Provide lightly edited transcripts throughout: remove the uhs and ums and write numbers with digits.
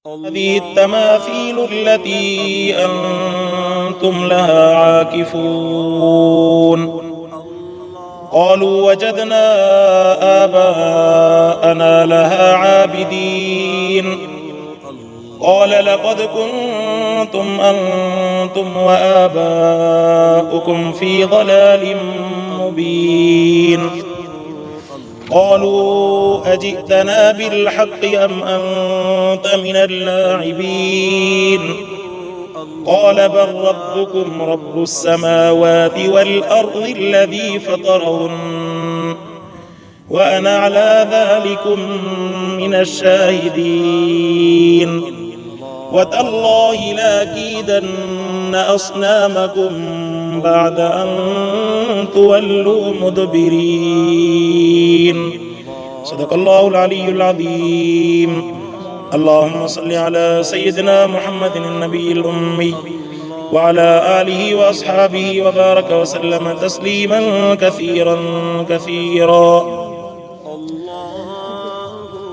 هذه التماثيل التي أنتم لها عاكفون قالوا وجدنا آباءنا لها عابدين قال لقد كنتم أنتم وآباؤكم في ضلال مبين قالوا أجئتنا بالحق أم أنت من اللاعبين قال بل ربكم رب السماوات والأرض الذي فطرهن وأنا على ذلكم من الشاهدين وتالله لأكيدن أصنامكم بعد أن تولوا مدبرين صدق الله العلي العظيم اللهم صل على سيدنا محمد النبي الأمي وعلى آله وأصحابه وبارك وسلم تسليما كثيرا كثيرا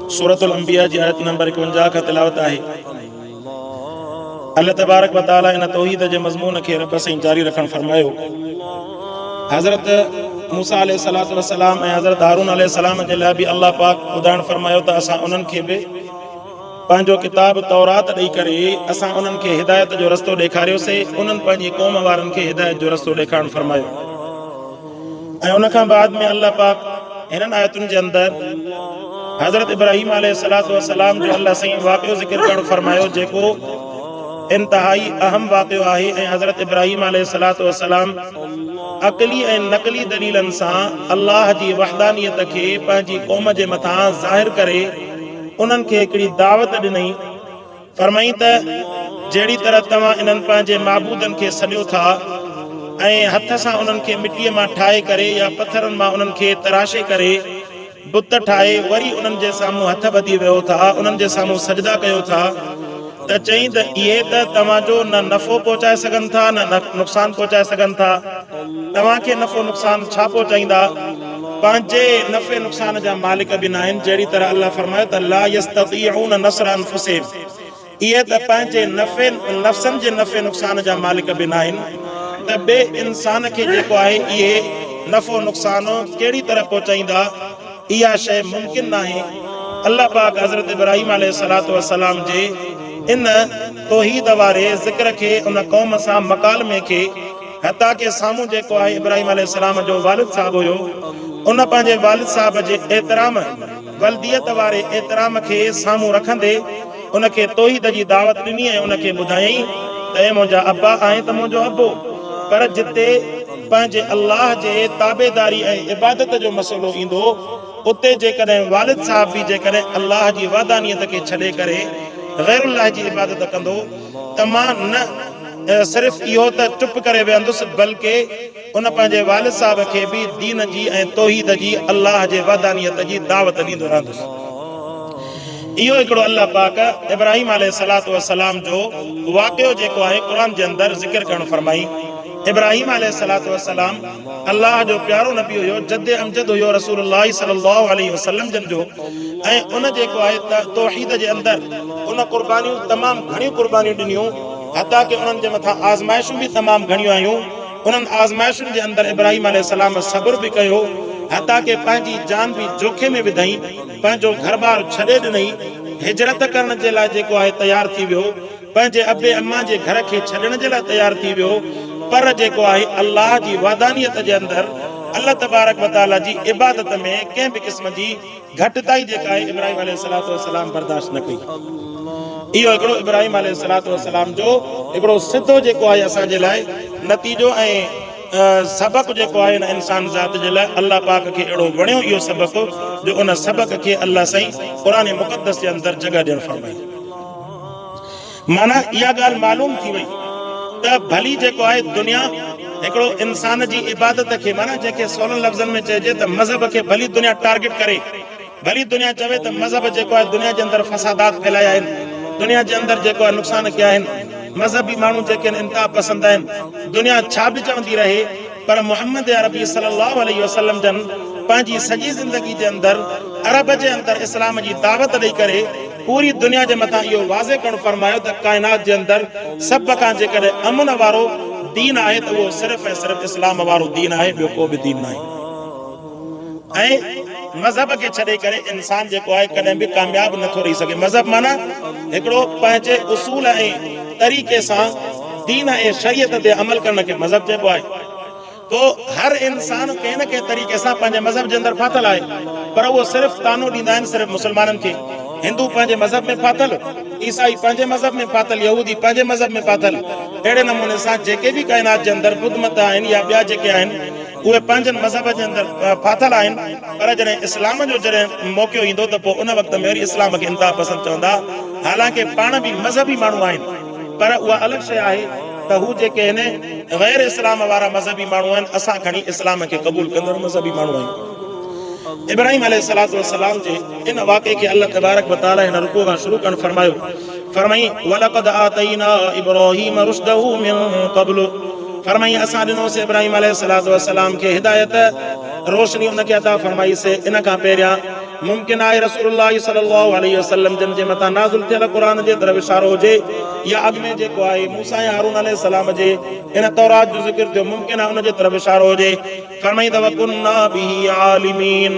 سورة الأنبياء जी आयत नंबर 51 का तिलावत आहे। अल्लाह तबारक व तआला इन तौहीद जे मज़मून खे रब सां जारी रखण फरमायो। हज़रत मूसा अलैहिस्सलातु वस्सलाम ऐं हज़रत हारून अलैहिस्सलाम जे लाइ बि अल्लाह पाक ॿुधाइण फरमायो त असां उन्हनि खे बि पंहिंजो किताब तौरात ॾेई करे असां उन्हनि खे हिदायत जो रस्तो ॾेखारियोसीं। उन्हनि पंहिंजी क़ौम वारनि खे हिदायत जो रस्तो ॾेखारण फरमायो। ऐं उन खां बाद में अल्लाह पाक हिननि आयतुनि जे अंदरि हज़रत इब्राहीम अलैहिस्सलातु वस्सलाम जो अल्लाह साईं वाक़ियो ज़िक्र करणु फरमायो जेको इंतहाई अहम वाक़ियो आहे। ऐं हज़रत इब्राहीम अलैहिस्सलातु वस्सलाम अक़ली ऐं नक़ली दलीलनि सां अल्लाह जी वहदानियत खे पंहिंजी क़ौम जे मथां ज़ाहिर करे उन्हनि खे हिकिड़ी दावत ॾिनई। फरमाई त जहिड़ी तरह तव्हां इन्हनि पंहिंजे माबूदनि खे सॾियो था ऐं हथ सां उन्हनि खे मिटीअ मां ठाहे करे या पथरनि मां उन्हनि खे तराशे करे बुत ठाहे वरी उन्हनि जे साम्हूं हथ ॿधी वियो था, उन्हनि जे साम्हूं सजदा कयो था, त चई त इहे त तव्हांजो न नफ़ो पहुचाए सघनि था न नुक़सानु पहुचाए सघनि था। तव्हांखे नफ़ो नुक़सानु छा पहुचाईंदा? पंहिंजे नफ़े नुक़सान जा मालिक बि न आहिनि। जहिड़ी तरह अल्लाह फरमायो त ला यस्ततीऊन नस्र अनफुसिहिम, इहे त पंहिंजे नफ़्सनि जे नफ़े नुक़सान जा मालिक बि न आहिनि। त ॿिए इंसान खे जेको आहे इहे नफ़ो नुक़सानु कहिड़ी तरह पहुचाईंदा? इहा शइ मुमकिन न आहे। अल्लाह पाक हज़रत इब्राहीम अलैहिस्सलातु वस्सलाम जे इन तौहीद वारे ज़िक्र खे उन क़ौम सां मकालमे खे हता के साम्हूं जेको आहे इब्राहीम अलैहिस्सलाम जो वालिद साहब हुयो, उन पंहिंजे वालिद साहब जे एतिराम वल्दियत वारे एतिराम खे साम्हूं रखंदे उनखे तौहीद जी दावत ॾिनी ऐं उनखे ॿुधायईं त हे मुंहिंजा अब्बा आहे त मुंहिंजो अब्बो। पर जिते पंहिंजे अल्लाह जे ताबेदारी ऐं इबादत जो मसइलो ईंदो उते जेकॾहिं वालिद साहब बि जेकॾहिं अल्लाह जी वहदानियत खे छॾे करे ग़ैरुल्लाह जी इबादत कंदो त मां न सिर्फ़ इहो त चुप करे वेहंदुसि बल्कि उन पंहिंजे वालिद साहब खे बि दीन जी ऐं तौहीद जी अल्लाह जे वहदानियत जी दावत ॾींदो रहंदुसि। इहो हिकिड़ो अल्लाह पाक इब्राहीम अलैहिस्सलातु वस्सलाम जो वाक़ियो जेको आहे क़ुर जे अंदरि ज़िक्र करणु फरमाई। इब्राहीम अलैहिस्सलातु वस्सलाम अल्लाह जो प्यारो नबी हुयो, जद्दे अमजद हुयो रसूलुल्लाह सल्लल्लाहु अलैहि वसल्लम जन जो। ऐं उन जेको आहे तौहीद जे अंदरि उन क़ुर्बानियूं तमामु घणियूं क़ुर्बानियूं ॾिनियूं, हता के उन्हनि जे मथां आज़माइशूं बि तमामु घणियूं आयूं। उन्हनि आज़माइशुनि जे अंदरि इब्राहीम अलैहिस्सलाम सब्र बि कयो, हता के पंहिंजी जान बि जोखे में विधई, पंहिंजो घर बार छॾे ॾिनई, हिजरत करण जे लाइ जेको आहे तयारु थी वियो, पंहिंजे अबे अम्मा जे घर खे छॾण जे लाइ तयारु थी वियो। पर जेको आहे अल्लाह जी वहदानियत जे अंदरि अल्लाह तबारक व तआला जी इबादत में कंहिं बि क़िस्म जी घटिताई जेका आहे इब्राहीम अलैहिस्सलातु वस्सलाम बर्दाश्त न कई। इहो हिकिड़ो इब्राहीम अलैहिस्सलातु वस्सलाम जो हिकिड़ो सिधो जेको आहे असांजे लाइ नतीजो ऐं सबक़ जेको आहे न इंसान ज़ात जे लाइ अल्लाह पाक खे अहिड़ो वणियो इहो सबक़ जो उन सबक़ खे अल्लाह साईं क़ुर मुक़द्दस जे अंदरि जॻह ॾियणु फरमाई। माना इहा ॻाल्हि मालूम थी वई त भली जेको आहे दुनिया हिकिड़ो इंसान जी इबादत खे, माना जंहिंखे सवलनि लफ़्ज़नि में चइजे त मज़हब खे भली दुनिया टारगेट करे, भली दुनिया चवे त मज़हब जेको आहे दुनिया जे अंदरि फसादात फैलाया आहिनि, दुनिया जे अंदरि जेको आहे नुक़सान कया आहिनि, मज़हबी माण्हू जेके इंतिहा पसंदि आहिनि, दुनिया छा बि चवंदी रहे, पर मोहम्मद अरबी सल्लल्लाहु अलैहि वसल्लम जन पंहिंजी सॼी ज़िंदगी जे अंदरि अरब जे अंदरि इस्लाम जी दावत ॾेई करे पूरी दुनिया जे मथां इहो वाज़े करणु फरमायो त काइनात जे अंदरि सभ खां जेकॾहिं अमन वारो दीन आहे त उहो सिर्फ़ु ऐं सिर्फ़ु इस्लाम वारो दीन आहे, ॿियो को बि दीन न आहे। ऐं मज़हब खे छॾे करे इंसान जेको आहे कॾहिं बि कामयाब नथो रही सघे। मज़हब माना हिकिड़ो पंहिंजे उसूल ऐं तरीक़े सां दीन ऐं शरीयत ते अमल करण खे मज़हब चइबो आहे। तो हर इंसान कंहिं न कंहिं तरीक़े सां पंहिंजे मज़हब जे अंदरि फाथल आहे, पर उहो सिर्फ़ु तानो ॾींदा आहिनि सिर्फ़ु मुस्लमाननि खे। हिंदू पंहिंजे मज़हब में फाथल, ईसाई पंहिंजे मज़हब में फाथल, यहूदी पंहिंजे मज़हब में फाथल। अहिड़े नमूने सां जेके बि काइनात जे अंदरि बुद्ध मत आहिनि या ॿिया जेके आहिनि उहे पंहिंजनि मज़हब जे अंदरि फाथल आहिनि। पर जॾहिं इस्लाम जो जॾहिं मौक़ो ईंदो त पोइ उन वक़्त में वरी इस्लाम खे इंतिहा पसंदि चवंदा। हालांकि पाण बि मज़हबी माण्हू आहिनि, पर उहा अलॻि शइ आहे त हू जेके आहिनि गैर इस्लाम वारा मज़हबी माण्हू आहिनि, असां खणी इस्लाम खे क़बूल कंदड़ मज़हबी माण्हू आहियूं। इब्राहीम अलैहिस्सलाम जे इन वाक़े खे अल्लाह तबारक व तआला हिन रुकू खां शुरू करणु फरमायो। फरमाई वलक़द आतैना इब्राहीम रुश्दहु मिन क़ब्ल। फरमाई असां ॾिनोसीं इब्राहीम अलैहिस्सलाम खे हिदायत, रोशनी उनखे अता फरमाईसीं। इन खां पहिरियां मुमकिन आहे रसूलुल्लाह सल्लल्लाहु अलैहि वसल्लम जिन जे मथां नाज़िल थियल क़ुरान जे तरफ़ इशारो हुजे, या अॻु में जेको आहे मूसा ऐं हारून अलैहिस्सलाम जे इन तौरात जो ज़िक्र थियो, मुमकिन आहे उन जे तरफ़ इशारो हुजे। फरमाई त वकुन्ना बिही आलिमीन,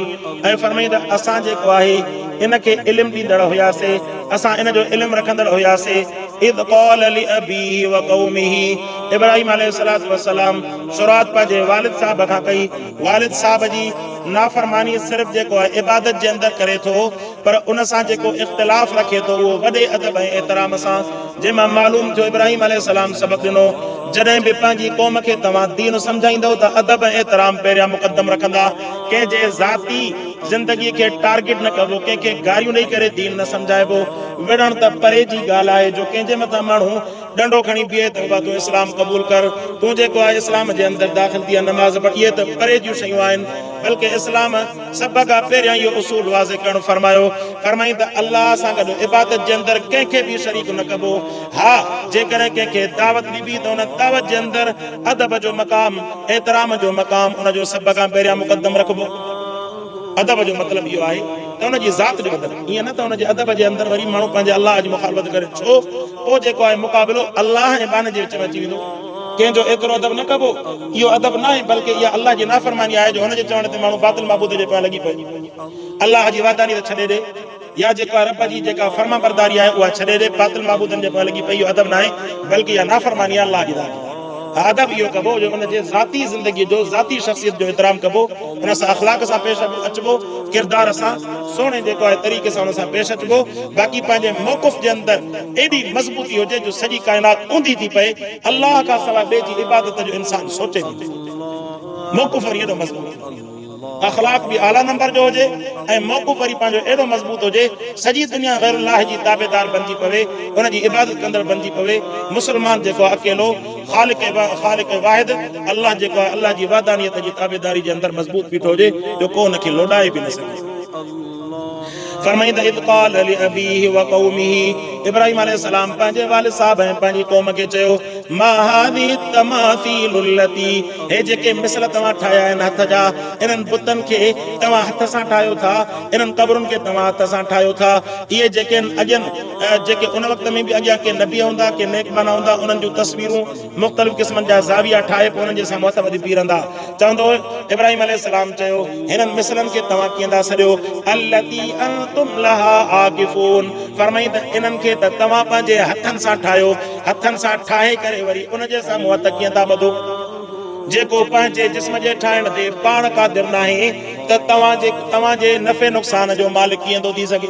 ऐं फरमाई त असां जेको आहे इन खे इल्मु ॾींदड़ हुयासीं, असां इन जो इल्मु रखंदड़ हुयासीं। इद क़ाल लिअबीहि व क़ौमिही, इब्राहीम अलैहिस्सलाम शुरूआत पंहिंजे वालिद साहब खां कई। वालिद साहब जी नाफ़रमानी सिर्फ़ु जेको आहे इबादत जे अंदरि करे थो, पर उन सां जेको इख़्तिलाफ़ रखे थो उहो वॾे अदब ऐं एतिराम सां, जंहिंमां मालूम थियो इब्राहीम अलैहिस्सलाम सबक़ ॾिनो। जॾहिं बि पंहिंजी क़ौम खे तव्हां दीन सम्झाईंदव त अदब ऐं एतिराम पहिरियां मुक़दम रखंदा। कंहिंजे ज़ाती ज़िंदगीअ खे टारगेट न कबो, कंहिंखे गारियूं ॾेई करे दीन न सम्झाइबो। विढ़ण त परे जी ॻाल्हि आहे, जो कंहिंजे मथां माण्हू डंडो खणी बीहे त तूं इस्लाम क़बूल कर, तूं जेको आहे इस्लाम जे अंदरि दाख़िल थी नमाज़ पढ़, इहे त परे जूं शयूं आहिनि। बल्कि इस्लाम सभ खां पहिरियां इहो उसूल वाज़े करणु फरमायो। फरमाई त अल्लाह सां गॾु इबादत जे अंदरि कंहिंखे बि शरीक न कबो। हा, जेकॾहिं कंहिंखे दावत ॾिबी त उन दावत जे अंदरि अदब जो मक़ाम, एतिराम जो मक़ाम उन जो सभ खां पहिरियां मुक़दम रखबो। अदब जो मतिलबु इहो आहे त उनजी ज़ात जो अदब, ईअं न त उनजे अदब जे अंदरि वरी माण्हू पंहिंजे अलाह जी मुखालफ़त करे। छो? पोइ जेको आहे मुक़ाबिलो अलाह ऐं बाने जे विच में अची वेंदो। कंहिंजो एतिरो अदब न कबो, इहो अदब न आहे, बल्कि इहा अलाह जी नाफ़रमानी आहे जो हुनजे चवण ते माण्हू बातिल माबूद जे पाण लॻी पए। अलाह जी वादानी त छॾे ॾे, या जेका रब जी जेका फर्मा बरदारी आहे उहा छॾे ॾे, बातिल माबूदनि जे पाण लॻी पई। इहो अदब न आहे, बल्कि इहा नाफ़रमानी आहे अलाह जी दादी। अदब इहो कबो जो हुनजे ज़ाती ज़िंदगी जो, ज़ाती शख़्सियत जो एतिराम कबो, हुन सां अख़लाक सां पेश अचिबो, किरदार सां सोणे जेको आहे तरीक़े सां हुन सां पेश अचिबो। बाक़ी पंहिंजे मौक़ुफ़ जे अंदरि एॾी मज़बूती हुजे जो सॼी काइनात ऊंधी थी पए, अलाह खां सवाइ ॿिए जी इबादत जो इंसान सोचे थी। मौक़ुफ़ वरी एॾो मज़बूत, अख़लाक बि आला नंबर जो हुजे ऐं मौक़ुफ़ वरी पंहिंजो एॾो मज़बूत हुजे, सॼी दुनिया गैरुल्लाह जी ताबेदार बणिजी पवे, हुनजी इबादत कंदड़ बणिजी पवे। मुस्लमान जेको आहे अकेलो ख़ालिक वाहिद अल्लाह जेको आहे अल्लाह जी वादानियत जी ताबेदारी जे अंदरि मज़बूत बीठो हुजे, जो को हुनखे लोॾाए बि न सघे। फरमाईंदा इद क़ाल लिअबीहि व क़ौमिही, इब्राहीम अलैहिस्सलाम पंहिंजे वालिद साहब ऐं पंहिंजी क़ौम खे चयो, मा हाज़िहि तमासीलु लती, हे जेके मिसल तव्हां ठाहिया आहिनि हथ जा, इन्हनि बुतनि खे तव्हां हथ सां ठाहियो था, इन्हनि क़बरुनि खे तव्हां हथ सां ठाहियो था। इहे जेके अॼनि जेके उन वक़्त में बि अॻियां के नबी हूंदा, के नेकमाना हूंदा, उन्हनि जूं तस्वीरूं मुख़्तलिफ़ क़िस्मनि जा ज़ाविया ठाहे पोइ उन्हनि जे साम्हूं हथ ॿधी बीह रहंदा। चवंदो इब्राहीम अलैहिस्सलाम चयो, हिननि मिसलनि खे तव्हां कीअं था सॾियो, अल्लती अंतुम लहा आकिफून। फरमाई त इन्हनि खे त तव्हां पंहिंजे हथनि सां ठाहियो, हथनि सां ठाहे करे वरी उन जे साम्हूं हथ कीअं था ॿधो। जेको पंहिंजे जिस्म जे ठाहिण ते पाण क़ादिर न आहे त तव्हांजे नफ़े नुक़सान जो मालिक कीअं थो थी सघे।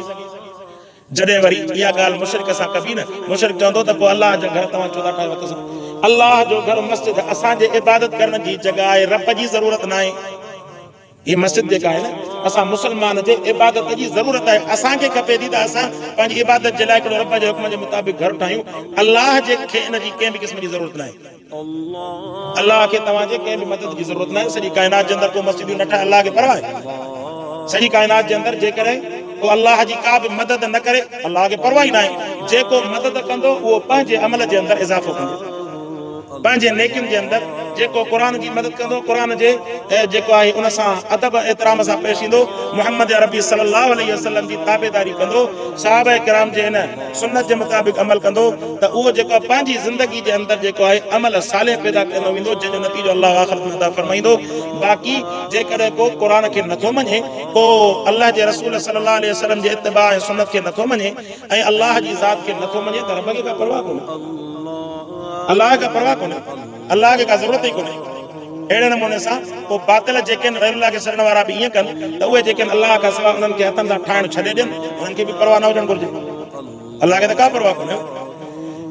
जॾहिं वरी इहा ॻाल्हि मुशरिक सां कबी न, मुशरिक चवंदो त पोइ अलाह जो घर तव्हां छो था ठाहियो हथ सां। अलाह जो घर मस्जिद असांजे इबादत करण जी जॻह आहे, रब जी ज़रूरत न आहे। हीअ मस्जिद जेका आहे न, असां मुस्लमान जे इबादत जी ज़रूरत आहे। असांखे खपे थी त असां पंहिंजी इबादत जे लाइ हिकिड़ो रब जे हुक्म जे मुताबिक़ घर ठाहियूं। अलाह जे खे इन जी कंहिं बि क़िस्म जी ज़रूरत न आहे। अलाह खे तव्हांजे कंहिं बि मदद जी ज़रूरत न आहे। सॼी काइनात जे अंदरि को मस्जिदूं न ठाहे, अलाह खे परवाह आहे। सॼी काइनात जे अंदरि जेकॾहिं को अलाह जी का बि मदद न करे, अलाह खे परवाह ई न आहे। जेको मदद कंदो उहो पंहिंजे अमल जे अंदरि इज़ाफ़ो कंदो, पंहिंजे नेकियुनि जे अंदरि जेको क़ुरान जी मदद कंदो, क़ुरान जे जेको आहे उन सां अदब एतिराम सां पेश ईंदो, मुहम्मद अरबी सल्लल्लाहु अलैहि वसल्लम जी ताबेदारी कंदो, सहाबा किराम जे इन सुन्नत जे मुताबिक़ अमल कंदो, त उहो जेको पंहिंजी ज़िंदगी जे अंदरि जेको आहे अमल सालिह पैदा कंदो वेंदो, जंहिंजो नतीजो अलाह आख़िरत में अता फरमाईंदो। बाक़ी जेकॾहिं को क़ुरान खे नथो मञे, को अलाह जे रसूल सल्लल्लाहु अलैहि वसल्लम जे इत्तिबा ऐं सुन्नत खे नथो मञे ऐं अलाह जी ज़ात खे नथो मञे, त रब खे का परवाह कोन्हे, अलाह का परवाह कोन्हे, अलाह खे का ज़रूरत ई कोन्हे। अहिड़े नमूने सां पोइ बातिल जेके आहिनि गैरुल्लाह खे सॾण वारा बि ईअं कनि त उहे जेके आहिनि अलाह खां सवाइ उन्हनि खे हथनि सां ठाहिण छॾे ॾियनि, उन्हनि खे बि परवाह न हुजणु घुरिजे, अलाह खे त का परवाह कोन्हे।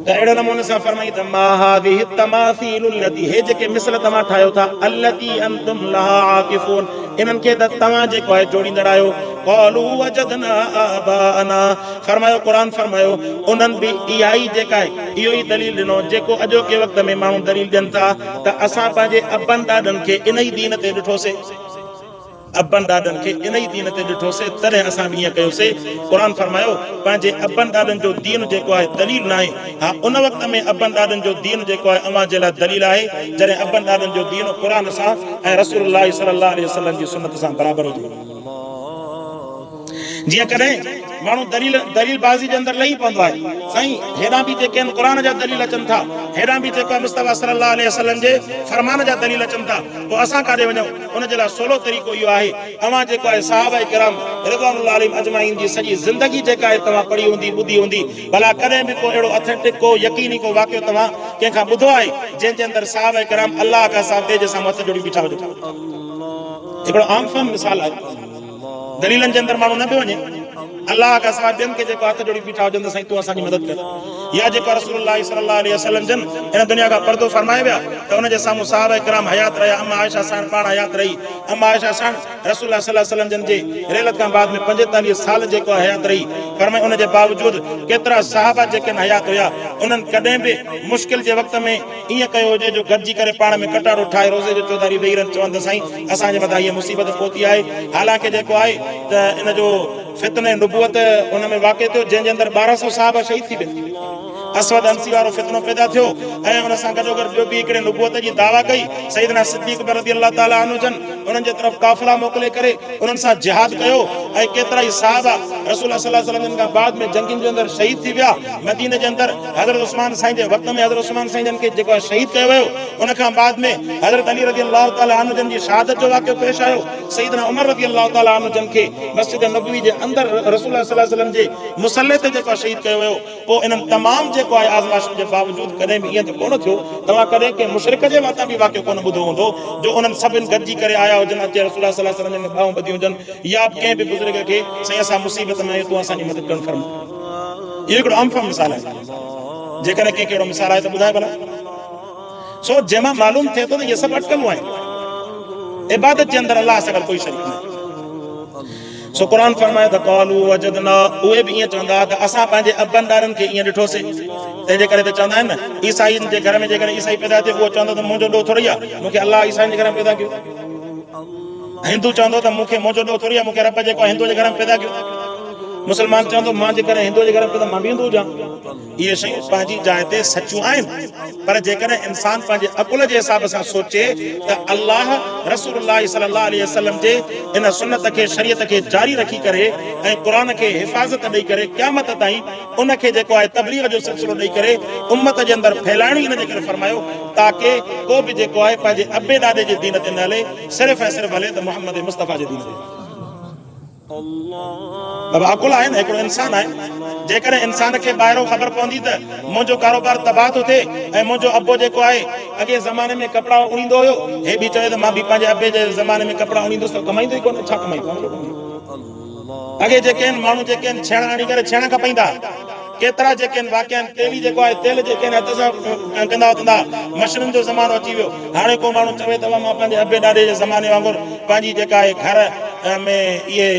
त अहिड़े नमूने सां फरमाई त मा हाज़िहि तमासीलु लती, हे जेके मिसल तव्हां ठाहियो था, अल्लती अंतुम लहा आकिफून, इन्हनि खे त तव्हां जेको आहे जोड़ींदड़ आहियो। क़ालू वजदना आबाअना, फरमायो क़ुरान फरमायो उन्हनि बि इहा ई जेका आहे इहो ई दलील ॾिनो जेको अॼोके वक़्त में माण्हू दलील ॾियनि था त असां पंहिंजे अबनि ॾाॾनि खे इन ई दीन ते ॾिठोसीं, अबनि ॾाॾनि खे इन ई दीन ते ॾिठोसीं, तॾहिं असां बि ईअं कयोसीं। क़ुरान फरमायो पंहिंजे अबनि ॾाॾनि जो दीन जेको आहे दलील न आहे, हा उन वक़्त में अबनि ॾाॾनि जो दीन जेको आहे अव्हां जे लाइ दलील आहे, जॾहिं अबनि ॾाॾनि जो दीन क़ुरान सां ऐं रसूलुल्लाह सल्लल्लाहु अलैहि वसल्लम जी सुन्नत सां बराबरि हुजे। जीअं कॾहिं माण्हू दलील बाज़ी जे अंदरि लही पवंदो आहे, साईं हेॾां बि जेके आहिनि क़ुरान जा दलील अचनि था, हेॾां बि जेको आहे मुस्तफ़ा सल्लल्लाहु अलैहि वसल्लम जे फरमान जा दलील अचनि था, पोइ असां काॾे वञूं? उन जे लाइ सवलो तरीक़ो इहो आहे, तव्हां जेको आहे सहाबा किराम रिज़वानुल्लाह अलैहिम अजमाइन जी सॼी ज़िंदगी जेका आहे तव्हां पढ़ी हूंदी, ॿुधी हूंदी, भला कॾहिं बि को अहिड़ो ऑथेंटिक को यकीनी को वाक़ियो तव्हां कंहिंखां ॿुधो आहे जंहिंजे अंदरि सहाबा किराम अलाह खां साथ जे सां हथ जोड़ी बीठा हुजनि? हिकिड़ो आम फाम मिसाल आहे, दलीलनि जे अंदरि माण्हू न पियो वञे, अलाह खां सवाइ ॿियनि खे जेको हथ जोड़ी बीठा हुजनि त साईं तूं असांजी मदद कर, या जेको रसूलुल्लाह सल्लल्लाहु अलैहि वसल्लम जन इन दुनिया खां पर्दो फरमाए विया त उन जे साम्हूं सहाबा किराम हयात रहिया, अम्मा आयशा साण पाण हयात रही, अम्मा आयशा साण रसूलुल्लाह सल्लल्लाहु अलैहि वसल्लम जन जे रेलत खां बाद में 45 साल जेको हयात रही, फरमाए उन जे बावजूद केतिरा सहाबा जेके हयात हुया उन्हनि कॾहिं बि मुश्किल जे वक़्त में ईअं कयो हुजे जो गॾिजी करे पाण में कटाड़ो ठाहे रोज़े जो चौधारी वेही रहनि, चवनि त साईं असांजे मथां हीअ मुसीबत पहुती आहे। हालांकि जेको आहे त इन जो फितने नुबुवत उन में वाक़िअ थियो जंहिंजे अंदरि 1200 सहाबा शहीद थी विया, असवद अंसी वारो फितनो पैदा थियो ऐं उन सां गॾो गॾु ॿियो बि हिकिड़े नुबुवत जी दावा कई, सईदना सिद्दीक़ रज़ियल्लाहु ताला अन्हु जन उन्हनि जे तरफ़ काफ़िला मोकिले करे उन्हनि सां जिहाद कयो ऐं केतिरा ई सहाबा रसूल सल्लल्लाहु अलैहि वसल्लम खां बाद में जंगनि जे अंदरि शहीद थी विया। मदीने जे अंदरि हज़रत उस्मान साईं जे वक़्त में हज़रत उस्मान साईं जन खे जेको आहे शहीद कयो वियो, उन खां बाद में हज़रत अली रज़ियल्लाहु ताला अन्हु जन जी शहादत जो वाक़ियो पेश आयो, सईदना उमर रज़ियल्लाहु ताला अन्हु जन खे मस्जिद नबवी जे अंदरि रसूल सल्लल्लाहु अलैहि वसल्लम जे मुसल्ले ते जेको शहीद कयो वियो। पोइ इन्हनि तमामु जेको आहे आज़माइश जे बावजूद कॾहिं बि ईअं त कोन थियो, तव्हां कॾहिं कंहिं मुशरिक जे मथां बि वाक़ियो कोन ॿुधो हूंदो जो उन्हनि सभिनि गॾिजी करे आया हुजनि, अचे रसूल सल्लल्लाहु अलैहि वसल्लम ॿाहूं ॿधी हुजनि या कंहिं बि बुज़ुर्ग खे साईं असां मुसीबत में आहियूं तूं असांजी मदद करणु फरमा। इहो हिकिड़ो आम फाम मिसाल आहे, जेकॾहिं कंहिंखे अहिड़ो मिसाल आहे त ॿुधाए भला। सो जंहिंमां मालूम थिए थो त इहे सभु अटकलूं आहिनि, इबादत जे अंदरि अलाह सां गॾु कोई शरीक न आहे। सो क़ुरान फरमाए त क़ालू वजदना, उहे बि ईअं चवंदा त असां पंहिंजे अबनि ॾाॾनि खे ईअं ॾिठोसीं। तंहिंजे करे त चवंदा आहिनि न ईसाईनि जे घर में जेकॾहिं ईसाई पैदा थिए उहो चवंदो त मुंहिंजो ॾोह थोरी आहे, मूंखे अलाह ईसाईनि जे घर में पैदा कयो। हिंदू चवंदो त मूंखे मुंहिंजो ॾोह थोरी आहे, मूंखे रब जेको हिंदू जे घर में पैदा कयो। मुस्लमान चवंदो मां जेकॾहिं हिंदू जे घर में पैदा मां बि हिंदू हुजां। इहे शयूं पंहिंजी जाइ ते सचियूं आहिनि, पर जेकॾहिं इंसान पंहिंजे अकुल जे हिसाब सां सोचे त अलाह रसूलुल्लाह सल्लल्लाहु अलैहि वसल्लम जे इन सुन्नत खे शरीयत खे जारी रखी करे ऐं क़ुरान खे हिफ़ाज़त ॾेई करे क़यामत ताईं उन खे जेको आहे तबलीग जो सिलसिलो ॾेई करे उम्मत जे अंदरि फैलाइणो इन जे करे फरमायो ताकि को बि जेको आहे पंहिंजे अबे ॾाॾे जे दीन ते न हले, सिर्फ़ु ऐं सिर्फ़ु हले त मुहम्मद मुस्तफ़ा जे दीन ते। बाबा अकुल आहे न, हिकिड़ो इंसान आहे, जेकॾहिं इंसान खे ॿाहिरों ख़बर पवंदी त मुंहिंजो कारोबार तबाह थो थिए ऐं मुंहिंजो अबो जेको आहे अॻे ज़माने में कपिड़ा उणींदो हुयो, हे बि चवे त मां बि पंहिंजे अबे जे ज़माने में कपिड़ा उणींदुसि, त कमाईंदो ई कोन, छा कमाईंदो? अॻे जेके आहिनि माण्हू जेके आहिनि छेण हणी करे छेण खपाईंदा, केतिरा जेके आहिनि वाक़िया आहिनि, तेली जेको आहे तेल जेके आहिनि हथ सां कंदा वठंदा, मशीनुनि जो ज़मानो अची वियो। हाणे को माण्हू चवे त मां पंहिंजे अबे ॾाॾे जे ज़माने वांगुरु पंहिंजी जेका आहे घर में इहे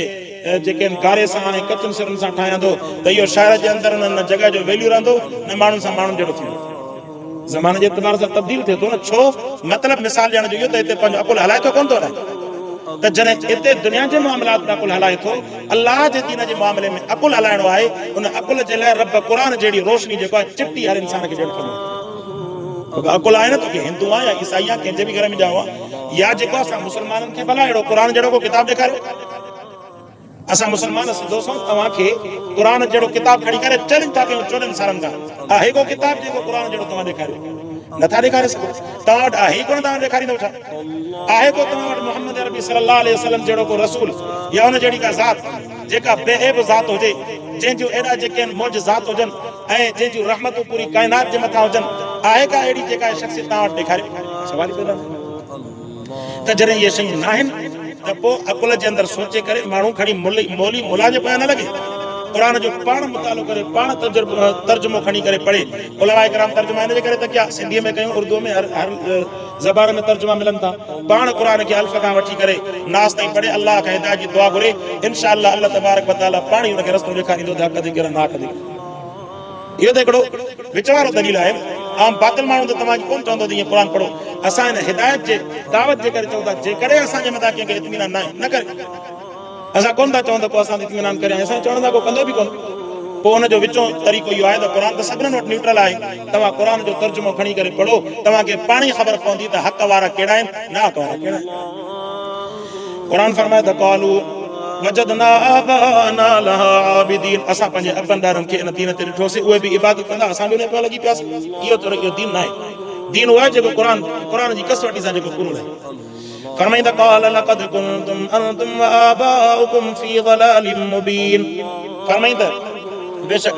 जेके आहिनि गारे सां हाणे कचनि सिरनि सां ठाहियां थो त इहो शहर जे अंदरि न जॻह जो वैल्यू रहंदो न माण्हुनि सां माण्हुनि जहिड़ो थींदो। ज़माने जे एतबार सां तब्दील थिए थो न, छो मतिलबु मिसाल ॾियण जो इहो त हिते पंहिंजो अकुल हलाए थो कोन थो रहे, त जॾहिं हिते दुनिया जे मामलात में अकुल हलाए थो, अलाह जे दीन जे मामले में अकुल हलाइणो आहे, उन अकुल जे लाइ रब क़ुरान जहिड़ी रोशनी जेको आहे चिटी हर इंसान खे ॾियणु खपे। अकुल आहे न तोखे हिंदू आहे या ईसाई आहे कंहिंजे बि घर में ॼाओ आहे या जेको असां मुस्लमाननि खे भला अहिड़ो क़ुर जहिड़ो को किताब ॾेखारियो असां मुस्लमान सिधो सो तव्हांखे क़ुर जहिड़ो किताब खणी करे चैलेंज था कयूं 14 सालनि खां आहे को किताब जेको क़ुर जहिड़ो तव्हां ॾेखारियो नथा ॾेखारे सघो तव्हां वटि आहे कोन तव्हां ॾेखारींदव छा आहे को तव्हां वटि मोहम्मद अरबी सल्लल्लाहु अलैहि वसल्लम जहिड़ो को रसूल या उन जहिड़ी का ज़ात जेका बेऐब ज़ात हुजे जंहिंजूं एॾा जेके आहिनि मौजज़ात हुजनि ऐं जंहिंजूं रहमतूं पूरी काइनात जे मथां हुजनि आहे का अहिड़ी जेका शख़्सियत तव्हां वटि ॾेखारियो सवाल ई पैदा त जॾहिं इहे शयूं न आहिनि त पोइ अकुल जे अंदरि सोचे करे माण्हू खणी मोली मुला जे पोयां न लॻे क़ुर जो पाण मुतालो करे पाण तर्जुमो खणी करे पढ़े उलमाए किराम तर्जुमा हिन जे करे त क्या सिंधीअ में कयूं उर्दू में हर ज़बान में तर्जुमा मिलनि था पाण क़ुर खे अल्फ़ खां वठी करे नास ताईं पढ़े अल्लाह खां हिदायत जी दुआ घुरे इनशाअल्लाह अल्लाह तबारक व तआला पाण ई हुनखे रस्तो ॾेखारींदो त कॾहिं गिर ना कॾहिं इहो त हिकिड़ो विच वारो दलील आहे आम बातिल माण्हू त तव्हांखे कोन चवंदो त ईअं क़ुर पढ़ो असां हिन हिदायत जे दावत जे करे चऊं था जेकॾहिं असांजे मथां कंहिंखे इत्मीनान न करे असां कोन था चऊं त पोइ असां इत्मीनान करे असां चवण था को कंदो बि कोन पोइ हुनजो विचों तरीक़ो इहो आहे त क़ुर त सभिनीनि वटि न्यूट्रल आहे तव्हां क़ुर जो तर्जुमो खणी करे पढ़ो तव्हांखे पाण ई ख़बर पवंदी त हक़ वारा कहिड़ा आहिनि न हक़ वारा कहिड़ा आहिनि क़ुर फरमाए त क़ालू वजदना आबाना लहा आबिदीन असां पंहिंजे अबनि ॾारनि खे इन दीन ते ॾिठोसीं उहे बि इबादत कंदा असां बि उन पिया लॻी पियासीं इहो त इहो दीन न आहे दीन उहो आहे जेको क़ुर जी कसवटी सां जेको पूरो आहे फरमाईंदा क़ाल लक़द कुंतुम अंतुम व आबाउकुम फी ज़लालिम मुबीन फरमाईंदा बेशक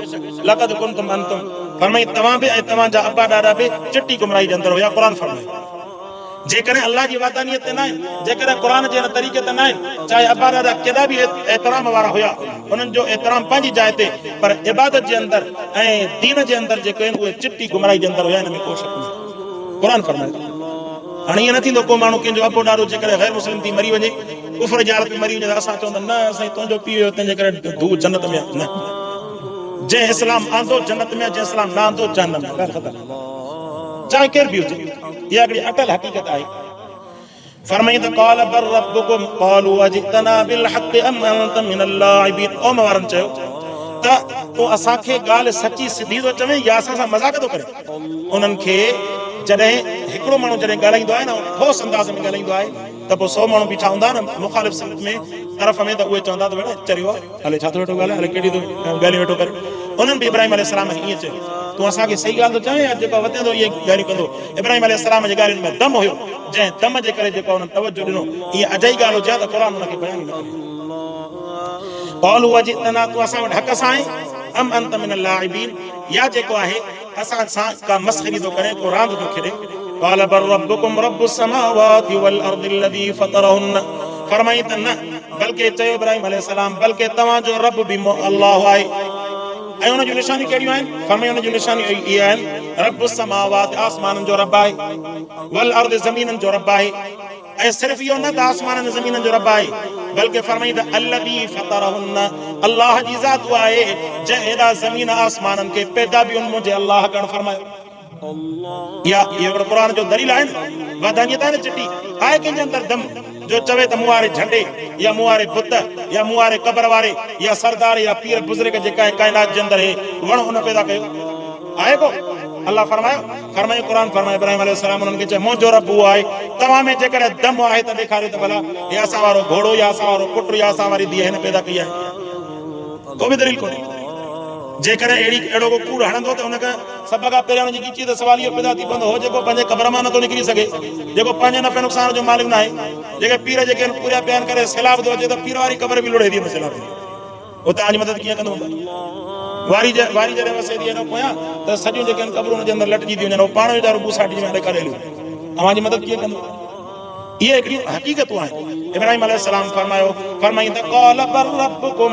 लक़द कुंतुम अंतुम फरमाई तव्हां बि ऐं तव्हांजा अबा ॾाॾा बि चिटी गुमराही जे अंदरि हुया क़ुर फरमाए जेकॾहिं अल्लाह जी वादानियत ते न आहिनि जेकॾहिं क़ुर जे हिन तरीक़े ते न आहिनि चाहे अबा ॾाॾा केॾा बि एतिराम वारा हुया उन्हनि जो एतिराम पंहिंजी जाइ ते पर इबादत जे अंदरि ऐं दीन जे अंदरि जेके आहिनि उहे चिटी गुमराही जे अंदरि हुया हिन में को शक न क़ुर फरमाए हाणे ईअं न थींदो को माण्हू कंहिंजो अबो ॾाॾो जेकॾहिं गैर मुस्लिम थी मरी वञे कुफर जी हालत में मरी वञे त असां चवंदा न साईं तुंहिंजो पीउ हुयो तंहिंजे करे धू जन्नत में न जंहिं इस्लाम आंदो जन्नत में जंहिं इस्लाम न आंदो जहन्नम में चाहे केर बि हुजे इहा हिकिड़ी अटल हक़ीक़त आहे फरमाईंदा क़ाल बर रब्बुकुम क़ालू अजितना बिल हक़ अम अंत मिनल लाइबिन क़ौम वारनि चयो त तूं असांखे ॻाल्हि सची सिधी थो चवे या असां सां मज़ाक थो करे उन्हनि खे जॾहिं हिकिड़ो माण्हू जॾहिं ॻाल्हाईंदो आहे न ठोस अंदाज़ में ॻाल्हाईंदो आहे त पोइ 100 माण्हू बीठा हूंदा न मुखालिफ़ सिंध में तरफ़ में त उहे चवंदा त भेण चरियो आहे हले छा थो वेठो ॻाल्हाए हले कहिड़ी थो ॻाल्हियूं वेठो करे उन्हनि बि इब्राहिम अलैहिस्सलाम ईअं चयो तूं असांखे सही ॻाल्हि थो चवे या जेको वधे थो इहे ॻाल्हियूं कंदो इब्राहिम अलैहिस्सलाम जी ॻाल्हियुनि में दम हुयो जंहिं दम जे करे जेको उन्हनि तवजो ॾिनो ईअं अजाई ॻाल्हि हुजे त क़ुर उनखे बयान न करे क़ालू अजितना तूं असां वटि हक़ सां आहे अम अंत मिनल लाइबीन या जेको आहे असां सां का मस्ख़री थो करे को रांदि थो खेॾे क़ाल बर रब्बुकुम रब्बुस समावाति वल अर्दि लज़ी फतरहुन फरमाई त न बल्कि चयो इब्राहिम अलैहिस्सलाम बल्कि तव्हांजो रब बि अल्लाह आहे ऐं उन जूं निशानियूं कहिड़ियूं आहिनि फरमाई उन जूं निशानियूं इहे आहिनि रब्बुस समावाति आसमाननि जो रब आहे वल अर्दि ज़मीननि जो रब आहे ऐं सिर्फ़ इहो न त आसमाननि ज़मीननि जो रब आहे बल्कि फरमाई त अल्लज़ी फतरहुन अल्लाह जी ज़ात आहे जंहिं एॾा ज़मीन आसमाननि खे पैदा बि उन मुंहिंजे अल्लाह करणु फरमायो या इहो हिकिड़ो क़ुर जो दलील आहे न वादानियत आहे न चिटी आहे कंहिंजे अंदरि दम जो चवे त मूं वारे झंडे या मूं वारे बुत या मूं वारे क़बर वारे या सरदार या पीर बुज़ुर्ग जेका काइनात जे अंदरि वण हुन पैदा कयो आहे को अल्लाह फरमायो क़ुर फरमायो इब्राहिम अलैहिस्सलाम उन्हनि खे चयो मुंहिंजो रब उहो आहे तव्हां में जेकॾहिं दम आहे त ॾेखारियो त भला या असां वारो घोड़ो या असां वारो पुटु या असां वारी धीअ हिन पैदा कई आहे को बि दलील कोन्हे जेकॾहिं अहिड़ो को कूड़ हणंदो त हुनखे सभ खां पहिरियों हुनजी ॻीची त सवाल इहो पैदा थी पवंदो हो जेको पंहिंजे क़बर मां नथो निकिरी सघे जेको पंहिंजे नफ़े नुक़सान जो मालिक न आहे जेके पीर जेके आहिनि पूरा बयान करे सैलाब थो अचे त पीर वारी क़बर बि लुड़े थी न सैलाब उहो तव्हांजी मदद कीअं कंदो वारी जॾहिं वसे थी वञो पोयां त सॼियूं जेके आहिनि क़बरूं हुनजे अंदरि लटिजी थी वञनि उहो पाण वीचारो बूसाटी में ॾेखारे हलियो तव्हांजी मदद कीअं कंदो इहे हिकिड़ियूं हक़ीक़तूं आहिनि इब्राहिम अलैहिस्सलाम फरमाईंदा क़ाल बर रब्बुकुम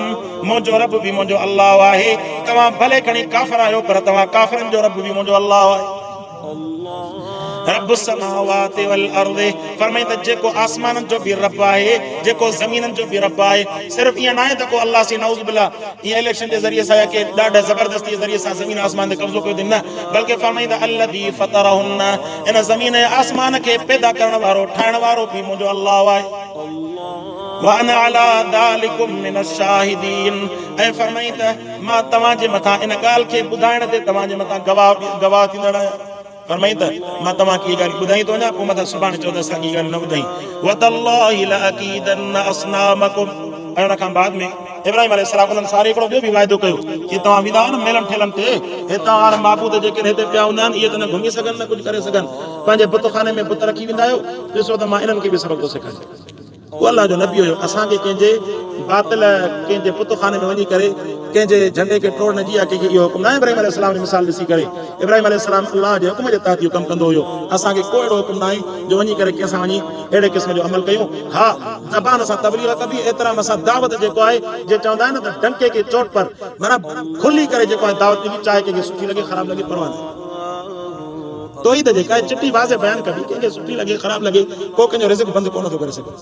मुंहिंजो रब बि मुंहिंजो अल्लाह आहे तव्हां भले खणी काफ़िर आहियो पर तव्हां काफ़िरनि जो रब बि मुंहिंजो अल्लाह आहे रब्बुस समावाति वल अर्दि फरमाईंदा जेको आसमाननि जो बि रब आहे जेको ज़मीननि जो बि रब आहे सिर्फ़ ईअं न आहे त को अल्लाह से नऊज़ बिल्लाह ईअं इलेक्शन जे ज़रिए सां या के ॾाढा ज़बरदस्ती जे ज़रिए सां ज़मीन आसमान ते कब्ज़ो कयो अथई न बल्कि फरमाईंदा अल्लज़ी फतरहुन इन ज़मीन ऐं आसमान खे पैदा करण वारो ठाहिण वारो बि मुंहिंजो अल्लाह आहे वाना अला दालिकुम मिन शाहिदीन ऐं फरमाईंदा मां तव्हांजे मथां इन ॻाल्हि खे ॿुधाइण ते तव्हांजे मथां गवाह थींदड़ आहियां फरमाई त मां तव्हांखे इहा ॻाल्हि ॿुधाई थो वञा, पोइ मथां सुभाणे चवंदा असांखे इहा ॻाल्हि न ॿुधाई। वतल्लाहि लअकीदन्न अस्नामकुम। ऐं हुन खां बाद में इब्राहिम अलैहिस्सलाम उन्हनि सारे हिकिड़ो ॿियो बि वाइदो कयो कि तव्हां वेंदा आहियो न मेलनि ठेलनि ते, हितां हाणे माबूद जेके हिते पिया हूंदा आहिनि इहे त न घुमी सघनि न कुझु करे सघनि, पंहिंजे बुतखाने में बुत रखी वेंदा आहियो, ॾिसो त मां इन्हनि खे बि सबक़ थो सेखारियां। उहो अलाह जो नबी हुयो, असांखे कंहिंजे बातिल कंहिंजे बुतखाने में वञी करे कंहिंजे झंडे खे टोड़ न जी आहे, कंहिंखे इहो हुकुम न आहे। इब्राहिम अलैहिस्सलाम जी मिसाल ॾिसी करे इब्राहिम अलैहिस्सलाम अलाह जे हुकुम जे तहत इहो कमु कंदो हुयो। असांखे को अहिड़ो हुकुम न आहे जो वञी करे कंहिंसां वञी अहिड़े क़िस्म जो अमल कयूं। हा, ज़बान सां तबलीग कबी, एतिरा असां दावत जेको आहे जे चवंदा आहिनि न त डंके के चोट पर माना खुली करे जेको आहे दावत ॾिनी, चाहे कंहिंखे सुठी लॻे ख़राब लॻे परवाह न। तौहीद जेका आहे चिटी वाज़े बयान कबी, कंहिंखे सुठी लॻे ख़राब लॻे, को कंहिंजो रिज़्क़ बंदि कोन थो करे सघे।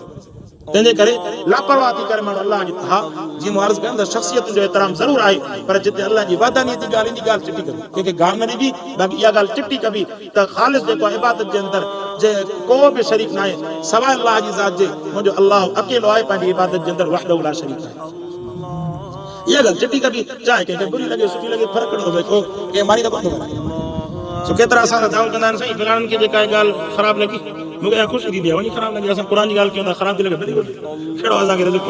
तंहिंजे करे लापरवाह थी करे माण्हू अलाह जी, हा जीअं मां अर्ज़ कयां त शख़्सियत जो एतिराम ज़रूरु आहे, पर जिते अलाह जी वादानी जी ॻाल्हि ईंदी ॻाल्हि चिटी कबी, कंहिंखे गार न ॾिबी, बाक़ी इहा ॻाल्हि चिटी कबी त ख़ालिस जेको आहे इबादत जे अंदरि जे को बि शरीक न आहे सवाइ अलाह जी ज़ात जे, मुंहिंजो अलाह अकेलो आहे पंहिंजी इबादत जे अंदरि वहदहू ला शरीक आहे। इहा ॻाल्हि चिटी कबी, चाहे कंहिंखे बुरी लॻे सुठी लॻे फ़र्क़ु न थो पए, को कंहिं मारी न कोन थो करे। सो केतिरा असां दावत कंदा आहिनि साईं फलाणनि खे जेका ॻाल्हि ख़राब लॻी मूंखे ख़ुशि थी आहे, वञी ख़राब लॻी, असां क़ुर जी ॻाल्हि कयूं था ख़राब थी लॻे भली कहिड़ो असांखे रिज़्क़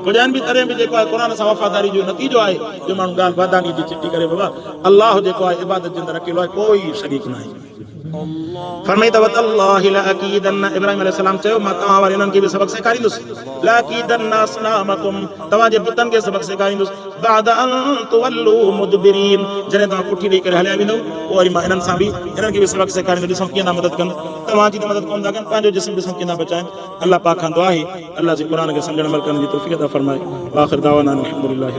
पुॼाइनि बि तॾहिं बि जेको आहे क़ुर सां वफ़ादारी जो नतीजो आहे जो माण्हू ॻाल्हि वादानी जी चिटी करे। बाबा अलाह जेको आहे इबादत जे अंदरि अकेलो आहे, कोई शरीक न आहे। फरमाई त वतल्लाहि लअकीदन्न, इब्राहिम अलैहिस्सलाम चयो मां तव्हां वारे इन्हनि खे बि सबक़ सेखारींदुसि, लअकीदन्न अस्नामकुम, तव्हांजे बुतनि खे सबक़ सेखारींदुसि, बाद अन तुवल्लू मुदबिरीन, जॾहिं तव्हां पुठी ॾेई करे हलिया वेंदव पोइ वरी मां इन्हनि सां बि इन्हनि खे बि सबक़ सेखारींदुसि, ॾिसूं कीअं था मदद कनि, तव्हांजी त मदद कोन था कनि, पंहिंजो जिस्म ॾिसूं कीअं था बचाइनि। अलाह पाक खां दुआ आहे अलाह जे क़ुर खे सम्झण अमल करण जी तौफ़ीक़ अता फरमाए। आख़िर दावाना अल्हम्दुलिल्लाह।